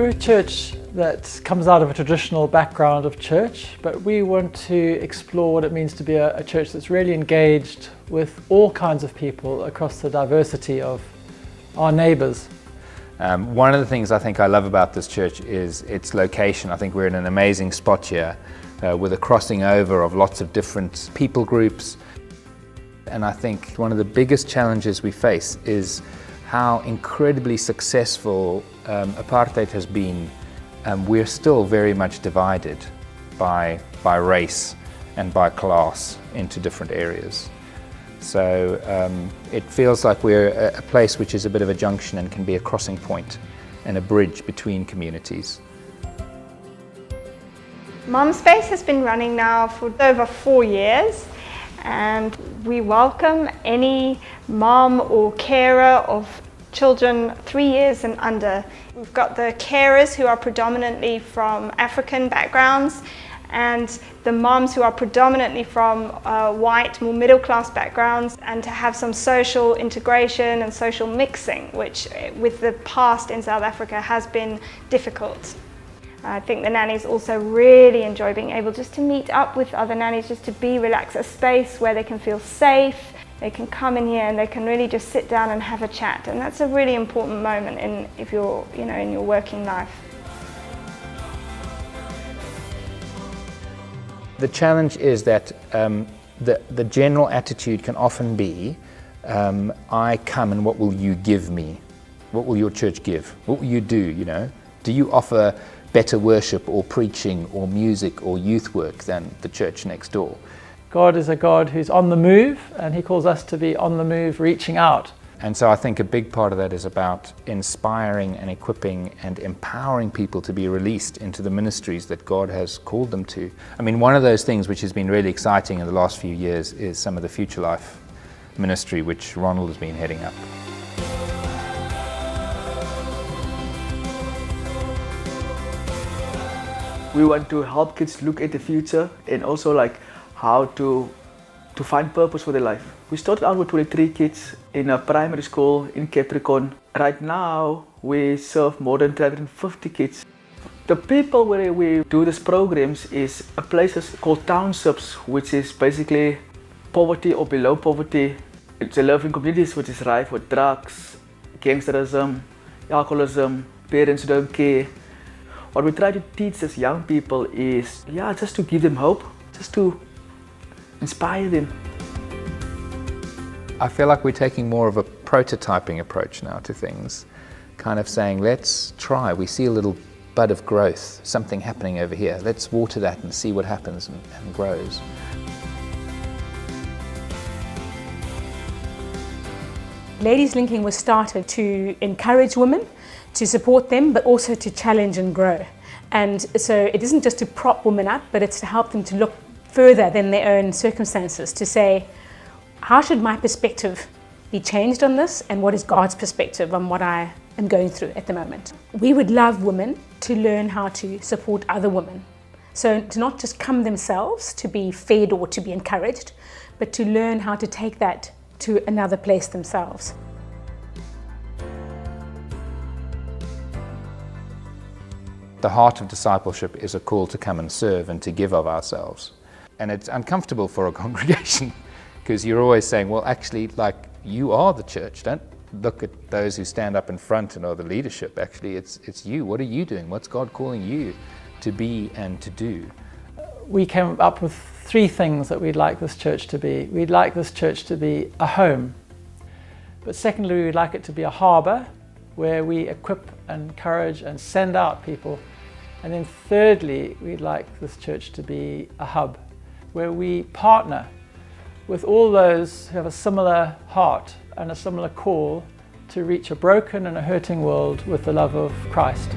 We're a church that comes out of a traditional background of church, but we want to explore what it means to be a church that's really engaged with all kinds of people across the diversity of our neighbours. One of the things I think I love about this church is its location. I think we're in an amazing spot here with a crossing over of lots of different people groups. And I think one of the biggest challenges we face is how incredibly successful apartheid has been. We're still very much divided by race and by class into different areas. So it feels like we're a place which is a bit of a junction and can be a crossing point and a bridge between communities. Mom Space has been running now for over 4 years, and we welcome any mom or carer of children 3 years and under. We've got the carers who are predominantly from African backgrounds, and the moms who are predominantly from white, more middle class backgrounds, and to have some social integration and social mixing, which with the past in South Africa has been difficult. I think the nannies also really enjoy being able just to meet up with other nannies, just to be relaxed, a space where they can feel safe. They can come in here and they can really just sit down and have a chat, and that's a really important moment in your working life. The challenge is that the general attitude can often be, I come and what will you give me? What will your church give? What will you do, Do you offer better worship or preaching or music or youth work than the church next door? God is a God who's on the move, and he calls us to be on the move, reaching out. And so I think a big part of that is about inspiring and equipping and empowering people to be released into the ministries that God has called them to. I mean, one of those things which has been really exciting in the last few years is some of the Future Life ministry which Ronald has been heading up. We want to help kids look at the future and also how to find purpose for their life. We started out with 23 kids in a primary school in Capricorn. Right now we serve more than 350 kids. The people where we do these programs is a place called townships, which is basically poverty or below poverty. It's a living communities which is rife with drugs, gangsterism, alcoholism, parents who don't care. What we try to teach these young people is, just to give them hope, just to inspire them. I feel like we're taking more of a prototyping approach now to things, kind of saying, let's try. We see a little bud of growth, something happening over here. Let's water that and see what happens and grows. Ladies Linking was started to encourage women, to support them, but also to challenge and grow. And so it isn't just to prop women up, but it's to help them to look further than their own circumstances, to say, how should my perspective be changed on this, and what is God's perspective on what I am going through at the moment? We would love women to learn how to support other women. So to not just come themselves to be fed or to be encouraged, but to learn how to take that to another place themselves. The heart of discipleship is a call to come and serve and to give of ourselves. And it's uncomfortable for a congregation because you're always saying, well, actually, you are the church. Don't look at those who stand up in front and are the leadership. Actually, it's you. What are you doing? What's God calling you to be and to do? We came up with 3 things that we'd like this church to be. We'd like this church to be a home. But secondly, we'd like it to be a harbour where we equip, encourage and send out people. And then thirdly, we'd like this church to be a hub where we partner with all those who have a similar heart and a similar call to reach a broken and a hurting world with the love of Christ.